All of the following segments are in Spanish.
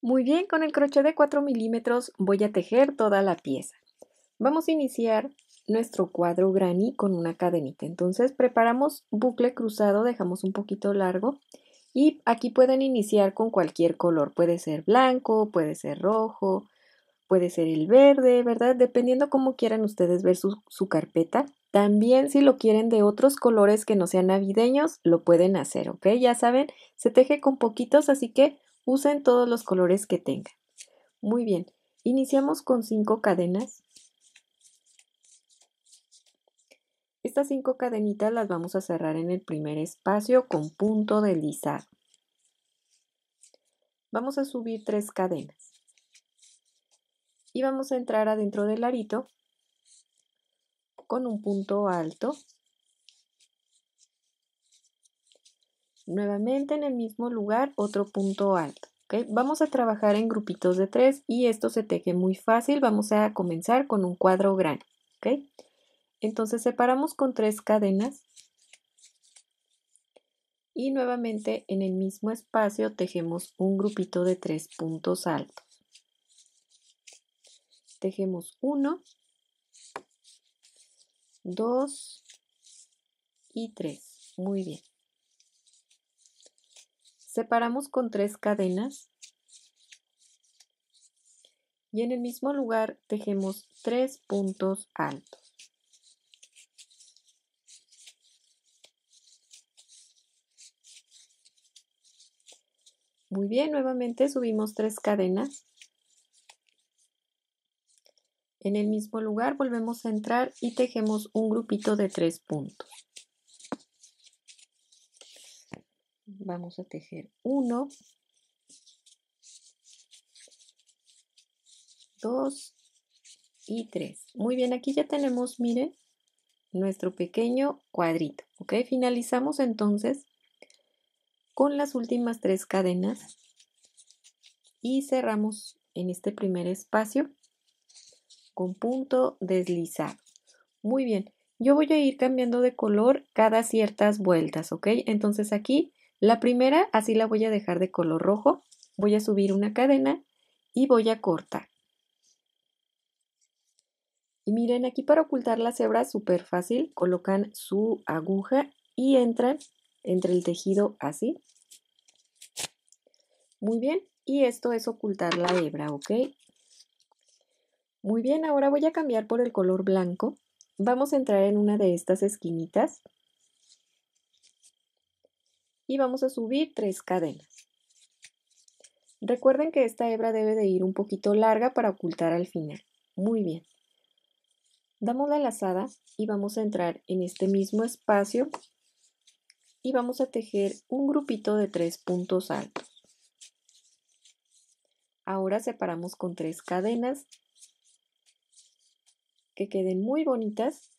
Muy bien, con el crochet de 4 milímetros voy a tejer toda la pieza. Vamos a iniciar nuestro cuadro granny con una cadenita. Entonces preparamos bucle cruzado, dejamos un poquito largo y aquí pueden iniciar con cualquier color. Puede ser blanco, puede ser rojo, puede ser el verde, ¿verdad? Dependiendo cómo quieran ustedes ver su carpeta. También si lo quieren de otros colores que no sean navideños, lo pueden hacer, ¿ok? Ya saben, se teje con poquitos, así que usen todos los colores que tengan. Muy bien, iniciamos con 5 cadenas. Estas 5 cadenitas las vamos a cerrar en el primer espacio con punto deslizado. Vamos a subir 3 cadenas. Y vamos a entrar adentro del arito con un punto alto. Nuevamente en el mismo lugar otro punto alto. ¿Okay? Vamos a trabajar en grupitos de 3 y esto se teje muy fácil. Vamos a comenzar con un cuadro grande. ¿Okay? Entonces separamos con 3 cadenas y nuevamente en el mismo espacio tejemos un grupito de 3 puntos altos. Tejemos 1, 2 y 3. Muy bien. Separamos con 3 cadenas y en el mismo lugar tejemos 3 puntos altos. Muy bien, nuevamente subimos 3 cadenas. En el mismo lugar volvemos a entrar y tejemos un grupito de 3 puntos. Vamos a tejer 1, 2 y 3. Muy bien, aquí ya tenemos, miren, nuestro pequeño cuadrito. ¿Ok? Finalizamos entonces con las últimas 3 cadenas y cerramos en este primer espacio con punto deslizado. Muy bien, yo voy a ir cambiando de color cada ciertas vueltas, ¿ok? Entonces aquí la primera así la voy a dejar de color rojo, voy a subir una cadena y voy a cortar. Y miren, aquí para ocultar las hebras súper fácil, colocan su aguja y entran entre el tejido así. Muy bien, y esto es ocultar la hebra, ¿ok? Muy bien, ahora voy a cambiar por el color blanco. Vamos a entrar en una de estas esquinitas y vamos a subir 3 cadenas. Recuerden que esta hebra debe de ir un poquito larga para ocultar al final. Muy bien. Damos la lazada y vamos a entrar en este mismo espacio y vamos a tejer un grupito de 3 puntos altos. Ahora separamos con 3 cadenas que queden muy bonitas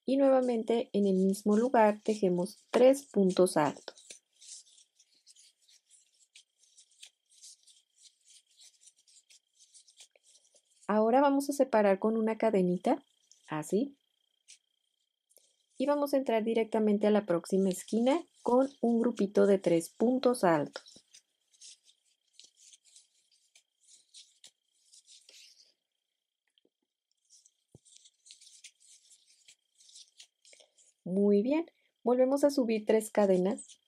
y nuevamente en el mismo lugar tejemos 3 puntos altos. Ahora vamos a separar con una cadenita, así, y vamos a entrar directamente a la próxima esquina con un grupito de 3 puntos altos. Muy bien, volvemos a subir 3 cadenas.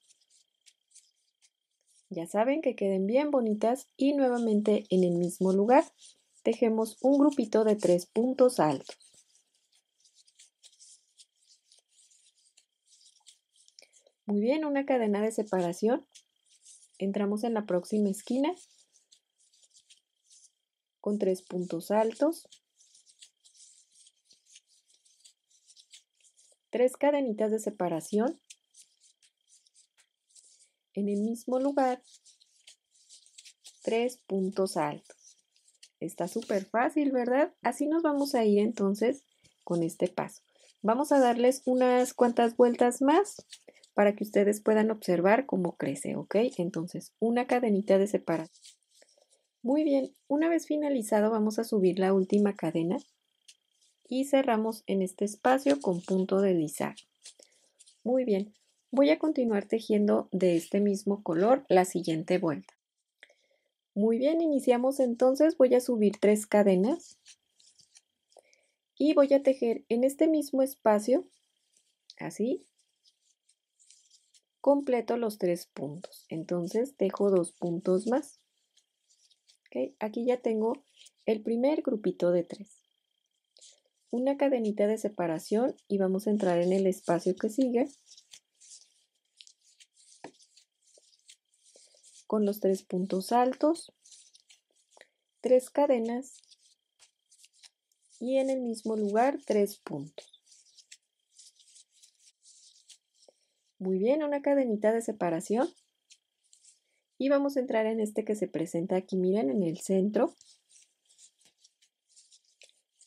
Ya saben que queden bien bonitas y nuevamente en el mismo lugar tejemos un grupito de 3 puntos altos. Muy bien, una cadena de separación. Entramos en la próxima esquina con 3 puntos altos. 3 cadenitas de separación. En el mismo lugar, 3 puntos altos. Está súper fácil, ¿verdad? Así nos vamos a ir entonces con este paso. Vamos a darles unas cuantas vueltas más para que ustedes puedan observar cómo crece, ¿ok? Entonces, una cadenita de separación. Muy bien, una vez finalizado vamos a subir la última cadena y cerramos en este espacio con punto deslizado. Muy bien, voy a continuar tejiendo de este mismo color la siguiente vuelta. Muy bien, iniciamos entonces, voy a subir 3 cadenas y voy a tejer en este mismo espacio, así, completo los 3 puntos. Entonces tejo 2 puntos más. ¿Okay? Aquí ya tengo el primer grupito de 3. Una cadenita de separación y vamos a entrar en el espacio que sigue con los 3 puntos altos, 3 cadenas y en el mismo lugar 3 puntos. Muy bien, una cadenita de separación y vamos a entrar en este que se presenta aquí, miren, en el centro,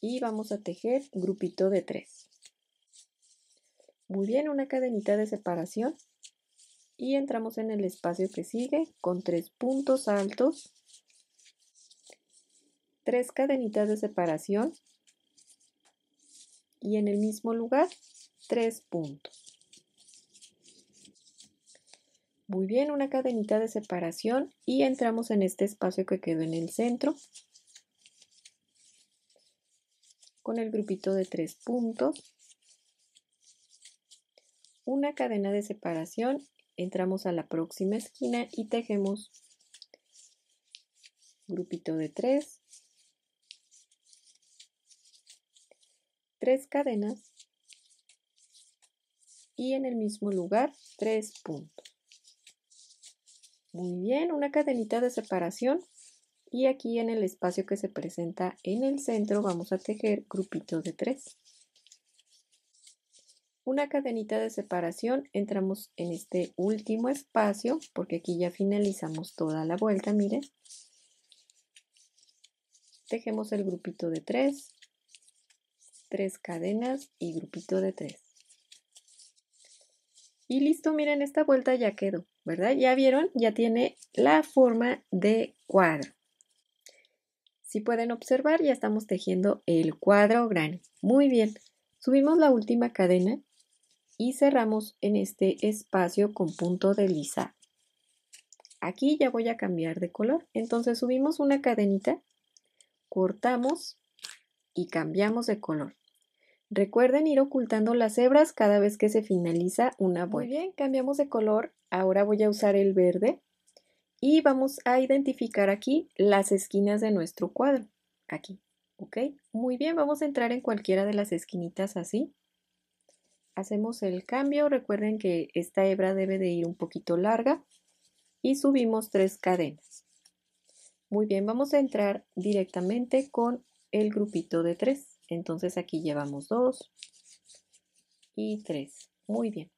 y vamos a tejer grupito de 3. Muy bien, una cadenita de separación y entramos en el espacio que sigue con 3 puntos altos, 3 cadenitas de separación y en el mismo lugar 3 puntos. Muy bien, una cadenita de separación y entramos en este espacio que quedó en el centro con el grupito de 3 puntos, una cadena de separación, entramos a la próxima esquina y tejemos grupito de 3, 3 cadenas y en el mismo lugar 3 puntos. Muy bien, una cadenita de separación y aquí en el espacio que se presenta en el centro vamos a tejer grupito de 3. Una cadenita de separación, entramos en este último espacio porque aquí ya finalizamos toda la vuelta, miren. Tejemos el grupito de 3, 3 cadenas y grupito de 3. Y listo, miren, esta vuelta ya quedó, ¿verdad? ¿Ya vieron? Ya tiene la forma de cuadro. Si pueden observar, ya estamos tejiendo el cuadro granny. Muy bien, subimos la última cadena y cerramos en este espacio con punto deslizado. Aquí ya voy a cambiar de color, entonces subimos una cadenita, cortamos y cambiamos de color. Recuerden ir ocultando las hebras cada vez que se finaliza una vuelta. Muy bien, cambiamos de color, ahora voy a usar el verde y vamos a identificar aquí las esquinas de nuestro cuadro, aquí, ¿ok? Muy bien, vamos a entrar en cualquiera de las esquinitas así. Hacemos el cambio, recuerden que esta hebra debe de ir un poquito larga y subimos 3 cadenas. Muy bien, vamos a entrar directamente con el grupito de 3. Entonces aquí llevamos 2 y 3. Muy bien.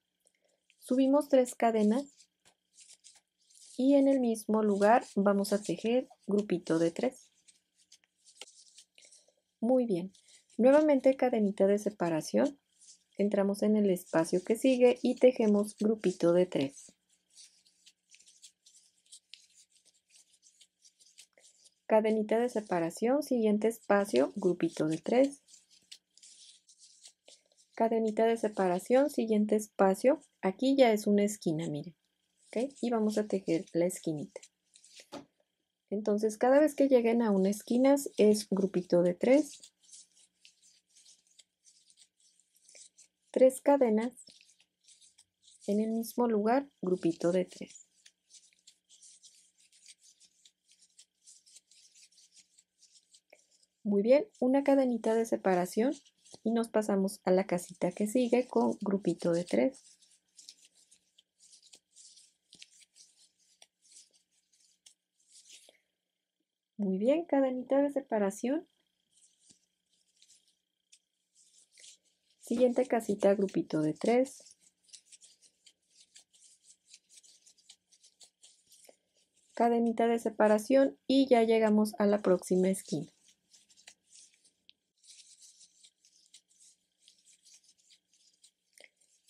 Subimos 3 cadenas y en el mismo lugar vamos a tejer grupito de 3. Muy bien. Nuevamente cadenita de separación. Entramos en el espacio que sigue y tejemos grupito de 3. Cadenita de separación, siguiente espacio, grupito de 3. Cadenita de separación, siguiente espacio, aquí ya es una esquina, miren, ¿ok? Y vamos a tejer la esquinita. Entonces, cada vez que lleguen a una esquina es grupito de 3, 3 cadenas, en el mismo lugar, grupito de 3. Muy bien, una cadenita de separación y nos pasamos a la casita que sigue con grupito de 3. Muy bien, cadenita de separación. Siguiente casita, grupito de 3. Cadenita de separación y ya llegamos a la próxima esquina.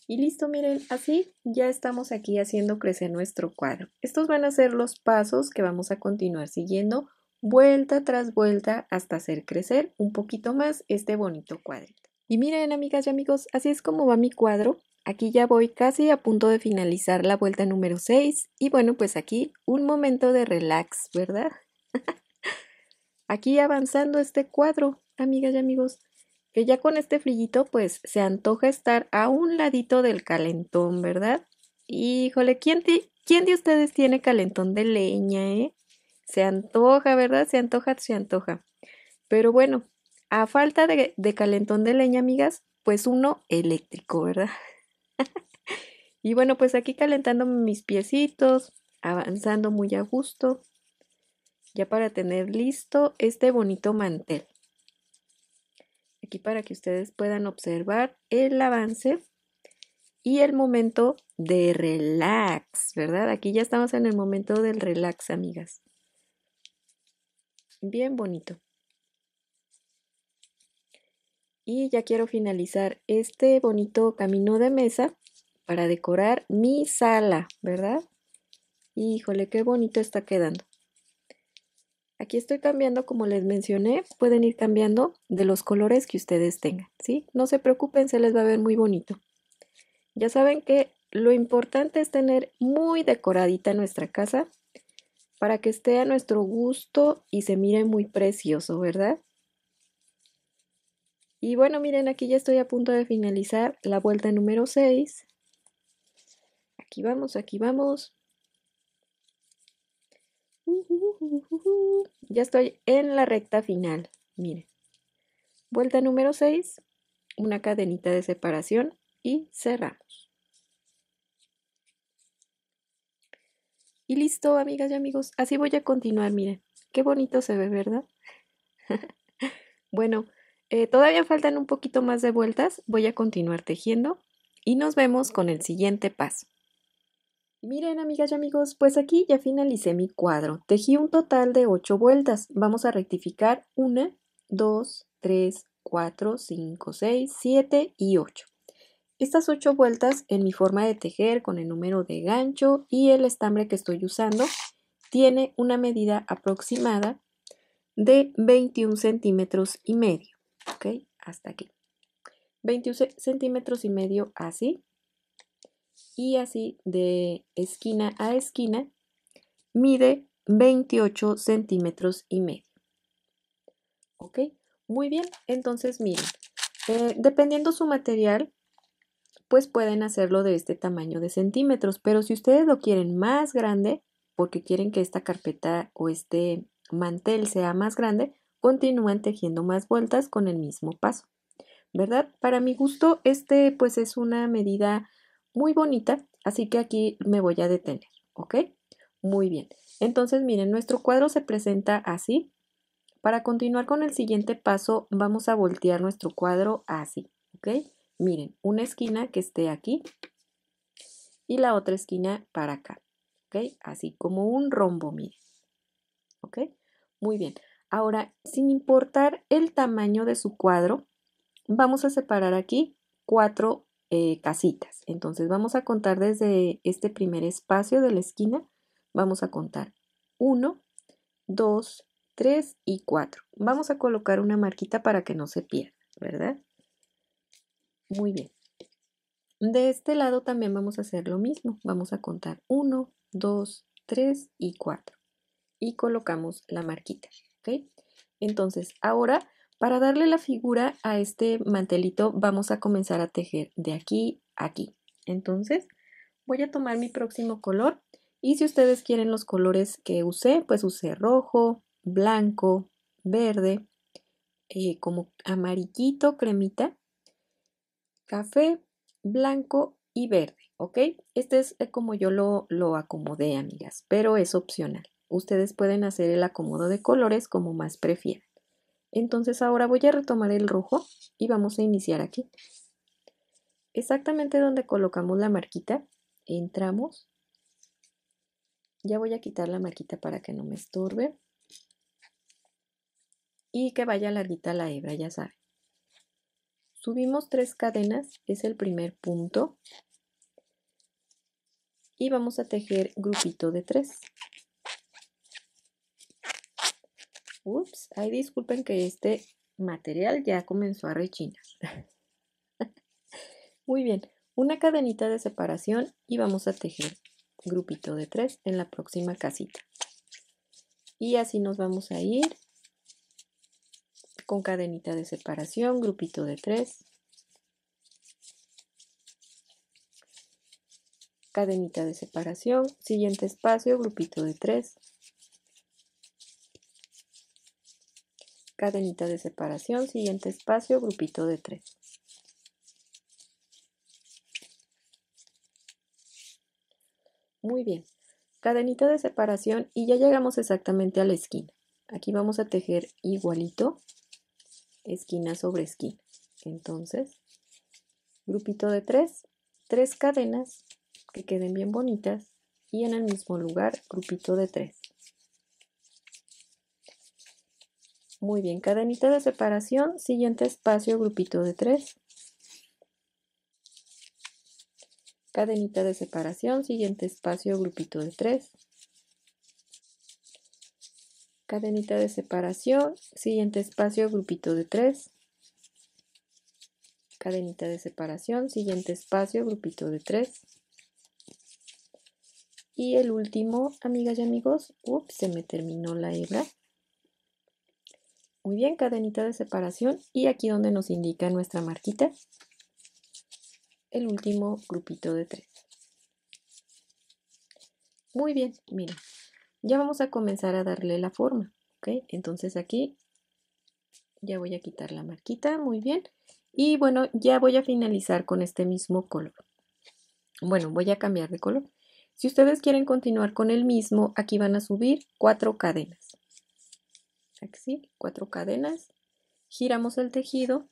Y listo, miren, así ya estamos aquí haciendo crecer nuestro cuadro. Estos van a ser los pasos que vamos a continuar siguiendo vuelta tras vuelta hasta hacer crecer un poquito más este bonito cuadrito. Y miren, amigas y amigos, así es como va mi cuadro. Aquí ya voy casi a punto de finalizar la vuelta número 6 y bueno, pues aquí un momento de relax, ¿verdad? Aquí avanzando este cuadro, amigas y amigos, que ya con este frillito pues se antoja estar a un ladito del calentón, ¿verdad? Híjole, ¿quién de ustedes tiene calentón de leña, eh? Se antoja, ¿verdad? Se antoja, se antoja. Pero bueno, a falta de calentón de leña, amigas, pues uno eléctrico, ¿verdad? Y bueno, pues aquí calentando mis piecitos, avanzando muy a gusto, ya para tener listo este bonito mantel. Aquí para que ustedes puedan observar el avance y el momento de relax, ¿verdad? Aquí ya estamos en el momento del relax, amigas. Bien bonito. Y ya quiero finalizar este bonito camino de mesa para decorar mi sala, ¿verdad? Híjole, qué bonito está quedando. Aquí estoy cambiando, como les mencioné, pueden ir cambiando de los colores que ustedes tengan, ¿sí? No se preocupen, se les va a ver muy bonito. Ya saben que lo importante es tener muy decoradita nuestra casa para que esté a nuestro gusto y se mire muy precioso, ¿verdad? Y bueno, miren, aquí ya estoy a punto de finalizar la vuelta número 6. Aquí vamos, aquí vamos. Ya estoy en la recta final. Miren. Vuelta número 6, una cadenita de separación y cerramos. Y listo, amigas y amigos. Así voy a continuar, miren. Qué bonito se ve, ¿verdad? Bueno, todavía faltan un poquito más de vueltas. Voy a continuar tejiendo y nos vemos con el siguiente paso. Miren, amigas y amigos, pues aquí ya finalicé mi cuadro. Tejí un total de 8 vueltas. Vamos a rectificar 1, 2, 3, 4, 5, 6, 7 y 8. Estas 8 vueltas en mi forma de tejer con el número de gancho y el estambre que estoy usando tiene una medida aproximada de 21 centímetros y medio. ¿Ok? Hasta aquí. 21 centímetros y medio así. Y así de esquina a esquina mide 28 centímetros y medio. ¿Ok? Muy bien. Entonces miren, dependiendo su material, pues pueden hacerlo de este tamaño de centímetros, pero si ustedes lo quieren más grande, porque quieren que esta carpeta o este mantel sea más grande, continúan tejiendo más vueltas con el mismo paso, ¿verdad? Para mi gusto, este pues es una medida muy bonita, así que aquí me voy a detener, ¿ok? Muy bien. Entonces, miren, nuestro cuadro se presenta así. Para continuar con el siguiente paso, vamos a voltear nuestro cuadro así, ¿ok? Miren, una esquina que esté aquí y la otra esquina para acá, ¿ok? Así como un rombo, miren, ¿ok? Muy bien. Ahora, sin importar el tamaño de su cuadro, vamos a separar aquí 4 casitas. Entonces, vamos a contar desde este primer espacio de la esquina, vamos a contar 1, 2, 3 y 4. Vamos a colocar una marquita para que no se pierda, ¿verdad? Muy bien. De este lado también vamos a hacer lo mismo. Vamos a contar 1, 2, 3 y 4. Y colocamos la marquita, ¿ok? Entonces, ahora, para darle la figura a este mantelito, vamos a comenzar a tejer de aquí a aquí. Entonces, voy a tomar mi próximo color. Y si ustedes quieren los colores que usé, pues usé rojo, blanco, verde, como amarillito, cremita, café, blanco y verde, ¿ok? Este es como yo lo acomodé, amigas, pero es opcional. Ustedes pueden hacer el acomodo de colores como más prefieran. Entonces ahora voy a retomar el rojo y vamos a iniciar aquí. Exactamente donde colocamos la marquita, entramos. Ya voy a quitar la marquita para que no me estorbe. Y que vaya larguita la hebra, ya saben. Subimos 3 cadenas, es el primer punto. Y vamos a tejer grupito de 3. Ups, ay, disculpen que este material ya comenzó a rechinar. Muy bien, una cadenita de separación y vamos a tejer grupito de 3 en la próxima casita. Y así nos vamos a ir con cadenita de separación, grupito de 3, cadenita de separación, siguiente espacio, grupito de 3, cadenita de separación, siguiente espacio, grupito de 3. Muy bien, cadenita de separación y ya llegamos exactamente a la esquina. Aquí vamos a tejer igualito, esquina sobre esquina. Entonces, grupito de 3, 3 cadenas que queden bien bonitas y en el mismo lugar, grupito de 3. Muy bien, cadenita de separación, siguiente espacio, grupito de 3. Cadenita de separación, siguiente espacio, grupito de 3. Cadenita de separación, siguiente espacio, grupito de 3. Cadenita de separación, siguiente espacio, grupito de 3. Y el último, amigas y amigos, se me terminó la hebra. Muy bien, cadenita de separación y aquí donde nos indica nuestra marquita, el último grupito de 3. Muy bien, miren, ya vamos a comenzar a darle la forma, ¿ok? Entonces aquí ya voy a quitar la marquita, muy bien. Y bueno, ya voy a finalizar con este mismo color. Bueno, voy a cambiar de color. Si ustedes quieren continuar con el mismo, aquí van a subir 4 cadenas. Aquí, 4 cadenas. Giramos el tejido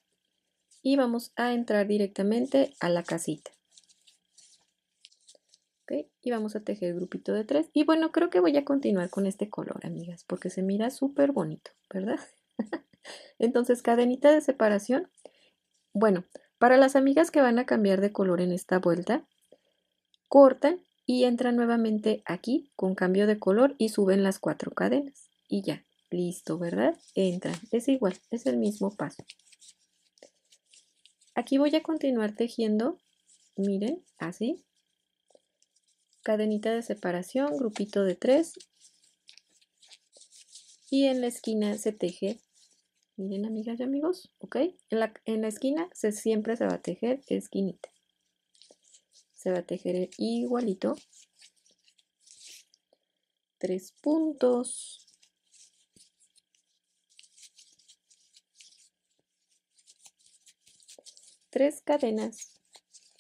y vamos a entrar directamente a la casita. ¿Okay? Y vamos a tejer el grupito de 3. Y bueno, creo que voy a continuar con este color, amigas, porque se mira súper bonito, ¿verdad? Entonces, cadenita de separación. Bueno, para las amigas que van a cambiar de color en esta vuelta, cortan y entran nuevamente aquí con cambio de color y suben las 4 cadenas. Y ya, listo, ¿verdad? Entran, es igual, es el mismo paso. Aquí voy a continuar tejiendo, miren, así. Cadenita de separación, grupito de 3. Y en la esquina se teje, miren amigas y amigos, ¿ok? En la esquina siempre se va a tejer esquinita. Se va a tejer igualito. 3 puntos. Tres cadenas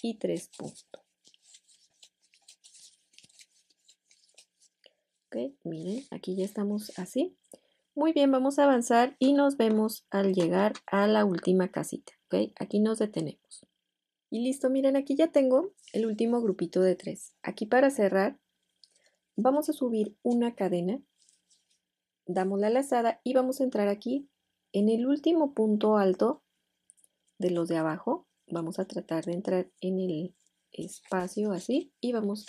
y 3 puntos. Ok, miren, aquí ya estamos así. Muy bien, vamos a avanzar y nos vemos al llegar a la última casita. Ok, aquí nos detenemos. Y listo, miren, aquí ya tengo el último grupito de 3. Aquí para cerrar, vamos a subir una cadena, damos la lazada y vamos a entrar aquí en el último punto alto de los de abajo. Vamos a tratar de entrar en el espacio así y vamos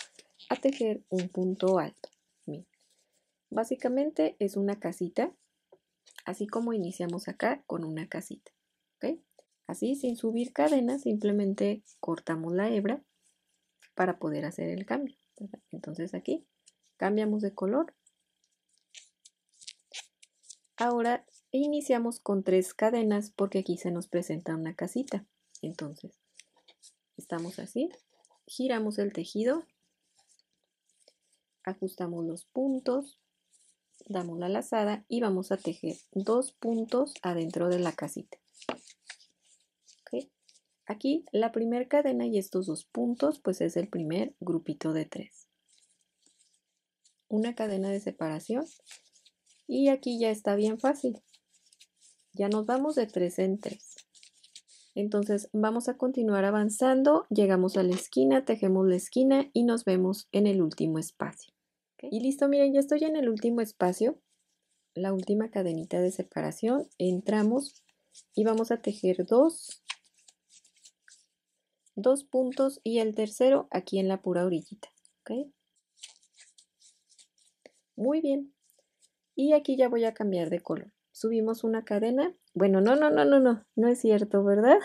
a tejer un punto alto. Miren. Básicamente es una casita, así como iniciamos acá con una casita. ¿Okay? Así, sin subir cadena, simplemente cortamos la hebra para poder hacer el cambio. Entonces aquí cambiamos de color. Ahora iniciamos con 3 cadenas porque aquí se nos presenta una casita. Entonces, estamos así, giramos el tejido, ajustamos los puntos, damos la lazada y vamos a tejer 2 puntos adentro de la casita. ¿Okay? Aquí la primera cadena y estos 2 puntos pues es el primer grupito de 3. Una cadena de separación y aquí ya está bien fácil. Ya nos vamos de 3 en 3. Entonces vamos a continuar avanzando, llegamos a la esquina, tejemos la esquina y nos vemos en el último espacio. ¿Okay? Y listo, miren, ya estoy en el último espacio, la última cadenita de separación, entramos y vamos a tejer 2 puntos y el tercero aquí en la pura orillita. ¿Okay? Muy bien, y aquí ya voy a cambiar de color. Subimos una cadena, bueno, no es cierto, ¿verdad?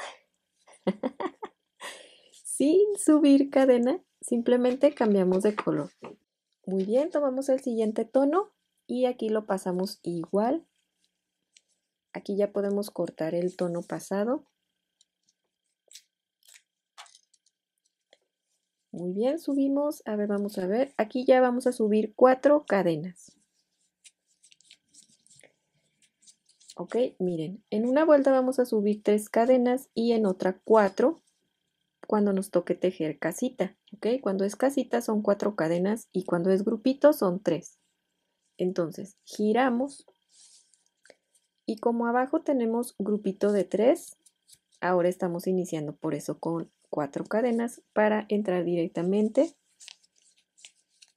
Sin subir cadena, simplemente cambiamos de color. Muy bien, tomamos el siguiente tono y aquí lo pasamos igual. Aquí ya podemos cortar el tono pasado. Muy bien, subimos, a ver, vamos a ver, aquí ya vamos a subir 4 cadenas. Ok, miren, en una vuelta vamos a subir 3 cadenas y en otra 4 cuando nos toque tejer casita. Ok, cuando es casita son 4 cadenas y cuando es grupito son 3. Entonces, giramos y como abajo tenemos grupito de 3, ahora estamos iniciando por eso con 4 cadenas para entrar directamente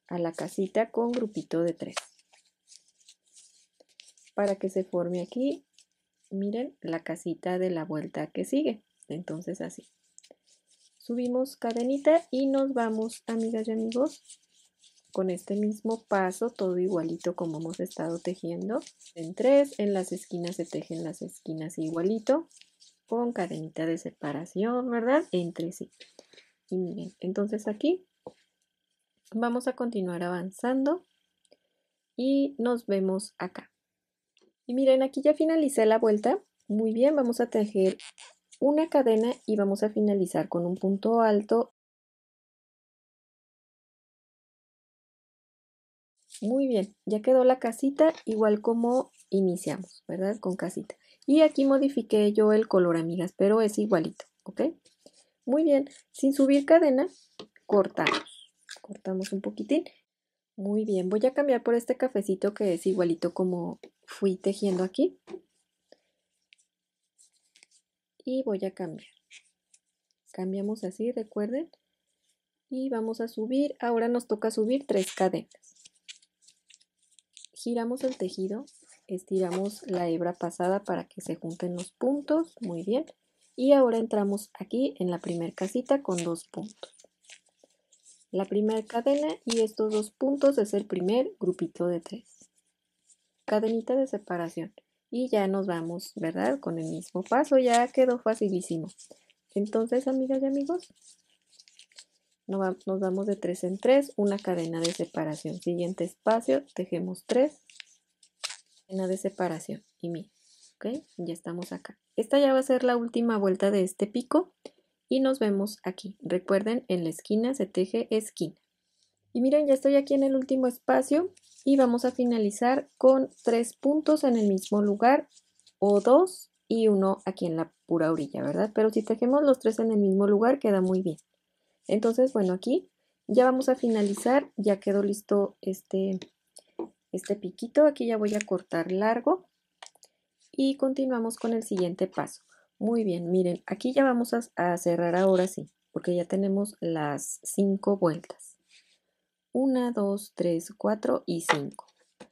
a la casita con grupito de 3. Para que se forme aquí, miren, la casita de la vuelta que sigue. Entonces así. Subimos cadenita y nos vamos, amigas y amigos, con este mismo paso, todo igualito como hemos estado tejiendo. En 3, en las esquinas se tejen las esquinas igualito, con cadenita de separación, ¿verdad? Entre sí. Y miren, entonces aquí vamos a continuar avanzando y nos vemos acá. Y miren, aquí ya finalicé la vuelta. Muy bien, vamos a tejer una cadena y vamos a finalizar con un punto alto. Muy bien, ya quedó la casita igual como iniciamos, ¿verdad? Con casita. Y aquí modifiqué yo el color, amigas, pero es igualito, ¿ok? Muy bien, sin subir cadena, cortamos. Cortamos un poquitín. Muy bien, voy a cambiar por este cafecito que es igualito como fui tejiendo aquí. Y voy a cambiar. Cambiamos así, recuerden. Y vamos a subir, ahora nos toca subir 3 cadenas. Giramos el tejido, estiramos la hebra pasada para que se junten los puntos, muy bien. Y ahora entramos aquí en la primera casita con 2 puntos. La primera cadena y estos 2 puntos es el primer grupito de 3. Cadenita de separación. Y ya nos vamos, ¿verdad? Con el mismo paso, ya quedó facilísimo. Entonces, amigas y amigos, nos vamos de 3 en 3, una cadena de separación. Siguiente espacio, tejemos 3, cadena de separación. Y miren, ¿ok? Ya estamos acá. Esta ya va a ser la última vuelta de este pico y nos vemos aquí. Recuerden, en la esquina se teje esquina. Y miren, ya estoy aquí en el último espacio y vamos a finalizar con 3 puntos en el mismo lugar o 2 y 1 aquí en la pura orilla, ¿verdad? Pero si tejemos los 3 en el mismo lugar queda muy bien. Entonces, bueno, aquí ya vamos a finalizar, ya quedó listo este piquito, aquí ya voy a cortar largo y continuamos con el siguiente paso. Muy bien, miren, aquí ya vamos a cerrar ahora sí, porque ya tenemos las 5 vueltas. 1, 2, 3, 4 y 5.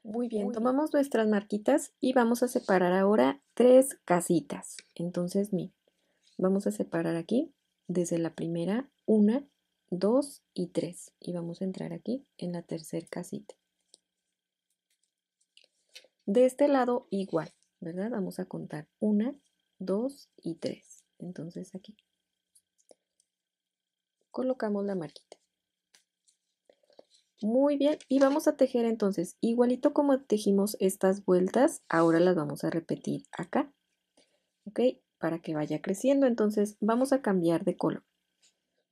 Muy bien, tomamos nuestras marquitas y vamos a separar ahora 3 casitas. Entonces, miren, vamos a separar aquí desde la primera 1, 2 y 3 y vamos a entrar aquí en la tercera casita. De este lado igual, ¿verdad? Vamos a contar 1, 2 y 3. Entonces aquí colocamos la marquita. Muy bien, y vamos a tejer entonces igualito como tejimos estas vueltas, ahora las vamos a repetir acá, ¿ok? Para que vaya creciendo, entonces vamos a cambiar de color.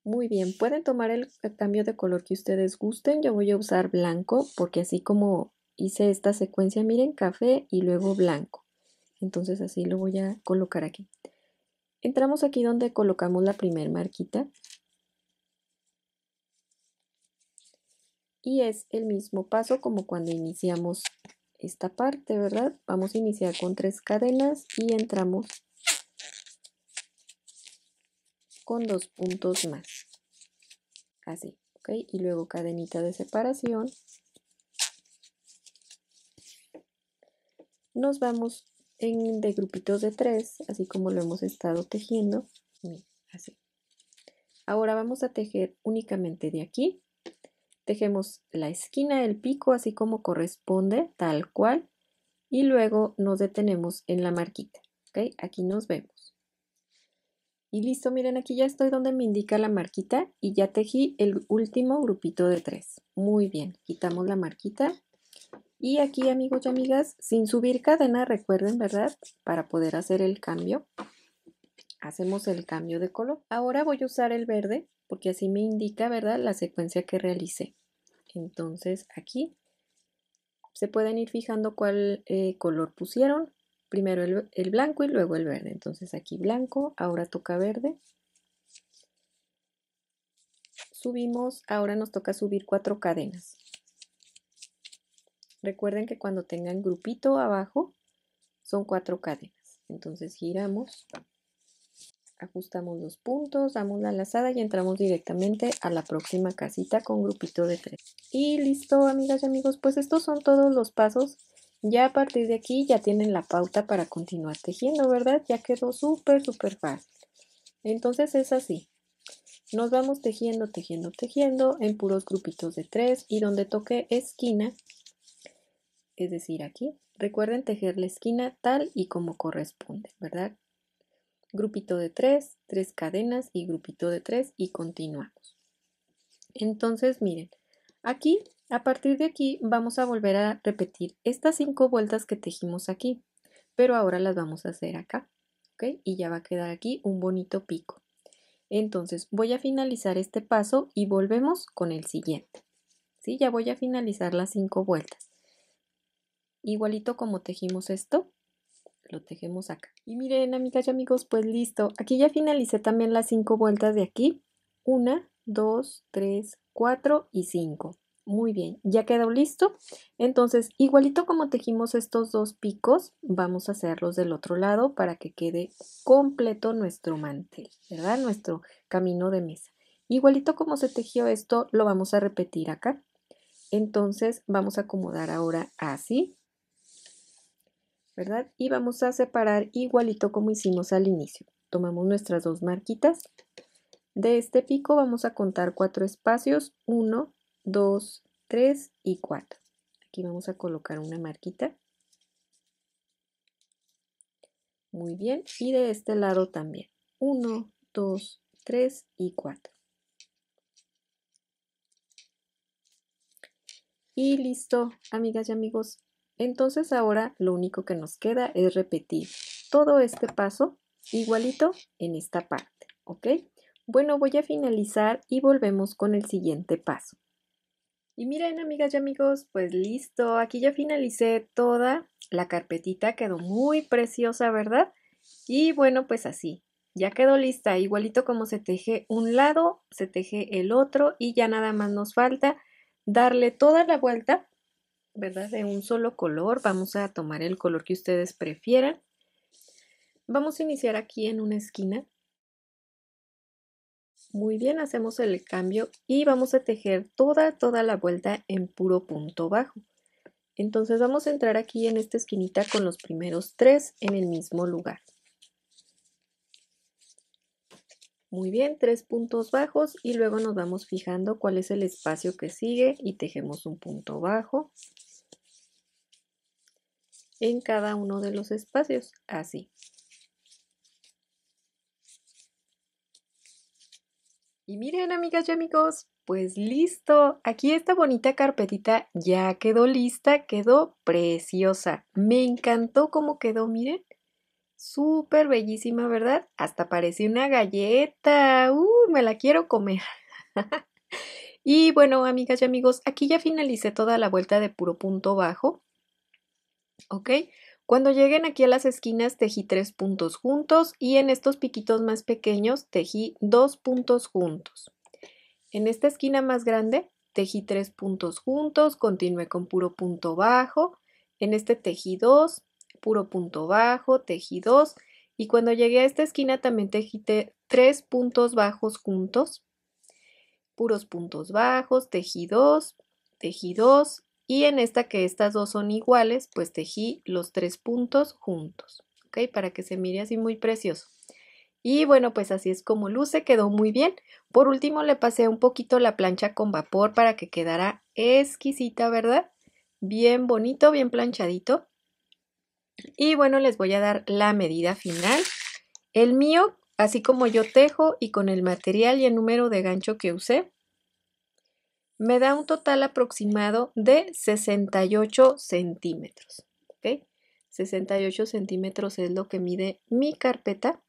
Muy bien, pueden tomar el cambio de color que ustedes gusten, yo voy a usar blanco porque así como hice esta secuencia, miren, café y luego blanco. Entonces así lo voy a colocar aquí. Entramos aquí donde colocamos la primera marquita. Y es el mismo paso como cuando iniciamos esta parte, ¿verdad? Vamos a iniciar con 3 cadenas y entramos con 2 puntos más. Así, ¿ok? Y luego cadenita de separación. Nos vamos de grupitos de 3, así como lo hemos estado tejiendo. Así. Ahora vamos a tejer únicamente de aquí. Tejemos la esquina del pico así como corresponde, tal cual. Y luego nos detenemos en la marquita. ¿Ok? Aquí nos vemos. Y listo, miren, aquí ya estoy donde me indica la marquita y ya tejí el último grupito de 3. Muy bien, quitamos la marquita Y aquí, amigos y amigas, sin subir cadena, recuerden, ¿verdad? Para poder hacer el cambio, hacemos el cambio de color. Ahora voy a usar el verde porque así me indica, ¿verdad? La secuencia que realicé. Entonces aquí se pueden ir fijando cuál color pusieron. Primero el blanco y luego el verde. Entonces aquí blanco, ahora toca verde. Subimos, ahora nos toca subir 4 cadenas. Recuerden que cuando tengan grupito abajo son 4 cadenas. Entonces giramos, ajustamos los puntos, damos la lazada y entramos directamente a la próxima casita con grupito de 3. Y listo, amigas y amigos, pues estos son todos los pasos. Ya a partir de aquí ya tienen la pauta para continuar tejiendo, ¿verdad? Ya quedó súper fácil. Entonces es así. Nos vamos tejiendo, tejiendo, tejiendo en puros grupitos de 3 y donde toque esquina, es decir, aquí, recuerden tejer la esquina tal y como corresponde, ¿verdad? Grupito de 3, 3 cadenas y grupito de 3 y continuamos. Entonces, miren, aquí, a partir de aquí, vamos a volver a repetir estas 5 vueltas que tejimos aquí, pero ahora las vamos a hacer acá, ¿ok? Y ya va a quedar aquí un bonito pico. Entonces, voy a finalizar este paso y volvemos con el siguiente, ¿sí? Ya voy a finalizar las 5 vueltas. Igualito como tejimos esto, lo tejemos acá. Y miren, amigas y amigos, pues listo. Aquí ya finalicé también las 5 vueltas de aquí. 1, 2, 3, 4 y 5. Muy bien, ya quedó listo. Entonces, igualito como tejimos estos 2 picos, vamos a hacerlos del otro lado para que quede completo nuestro mantel, ¿verdad? Nuestro camino de mesa. Igualito como se tejió esto, lo vamos a repetir acá. Entonces, vamos a acomodar ahora así, ¿verdad? Y vamos a separar igualito como hicimos al inicio. Tomamos nuestras 2 marquitas. De este pico vamos a contar 4 espacios. 1, 2, 3 y 4. Aquí vamos a colocar una marquita. Muy bien. Y de este lado también. 1, 2, 3 y 4. Y listo, amigas y amigos. Entonces ahora lo único que nos queda es repetir todo este paso igualito en esta parte, ¿ok? Bueno, voy a finalizar y volvemos con el siguiente paso. Y miren, amigas y amigos, pues listo, aquí ya finalicé toda la carpetita, quedó muy preciosa, ¿verdad? Y bueno, pues así, ya quedó lista, igualito como se teje un lado, se teje el otro y ya nada más nos falta darle toda la vuelta, ¿verdad? De un solo color, vamos a tomar el color que ustedes prefieran. Vamos a iniciar aquí en una esquina. Muy bien, hacemos el cambio y vamos a tejer toda la vuelta en puro punto bajo. Entonces vamos a entrar aquí en esta esquinita con los primeros 3 en el mismo lugar. Muy bien, 3 puntos bajos y luego nos vamos fijando cuál es el espacio que sigue y tejemos un punto bajo en cada uno de los espacios, así. Y miren, amigas y amigos, pues listo. Aquí esta bonita carpetita ya quedó lista, quedó preciosa. Me encantó cómo quedó, miren. Súper bellísima, ¿verdad? Hasta parece una galleta. Me la quiero comer. Y bueno, amigas y amigos, aquí ya finalicé toda la vuelta de puro punto bajo. ¿Ok? Cuando lleguen aquí a las esquinas tejí 3 puntos juntos y en estos piquitos más pequeños tejí 2 puntos juntos. En esta esquina más grande tejí 3 puntos juntos, continué con puro punto bajo. En este tejí 2, puro punto bajo, tejí 2 y cuando llegué a esta esquina también tejí 3 puntos bajos juntos, puros puntos bajos, tejí 2 y en esta que estas dos son iguales, pues tejí los 3 puntos juntos, ¿ok? Para que se mire así muy precioso. Y bueno, pues así es como luce, quedó muy bien. Por último le pasé un poquito la plancha con vapor para que quedara exquisita, ¿verdad? Bien bonito, bien planchadito. Y bueno, les voy a dar la medida final. El mío, así como yo tejo y con el material y el número de gancho que usé, Me da un total aproximado de 68 centímetros, ¿ok? 68 centímetros es lo que mide mi carpeta.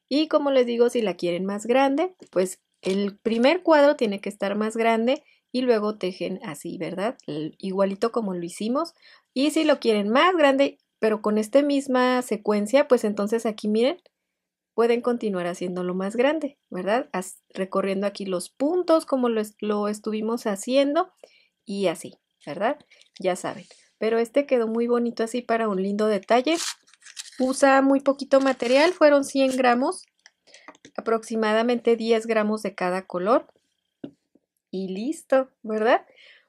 Y como les digo, si la quieren más grande, pues el primer cuadro tiene que estar más grande y luego tejen así, ¿verdad? Igualito como lo hicimos. Y si lo quieren más grande, pero con esta misma secuencia, pues entonces aquí miren, pueden continuar haciéndolo más grande, ¿verdad? Recorriendo aquí los puntos como lo estuvimos haciendo y así, ¿verdad? Ya saben. Pero este quedó muy bonito así para un lindo detalle. Usa muy poquito material, fueron 100 gramos, aproximadamente 10 gramos de cada color. Y listo, ¿verdad?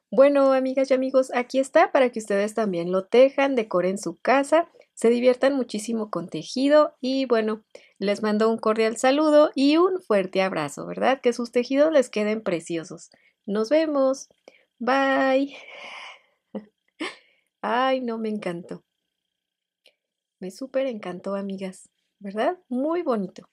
Bueno, amigas y amigos, aquí está para que ustedes también lo tejan, decoren su casa, se diviertan muchísimo con tejido y bueno, les mando un cordial saludo y un fuerte abrazo, ¿verdad? Que sus tejidos les queden preciosos. Nos vemos. Bye. Ay, no, me encantó. Me súper encantó, amigas, ¿verdad? Muy bonito.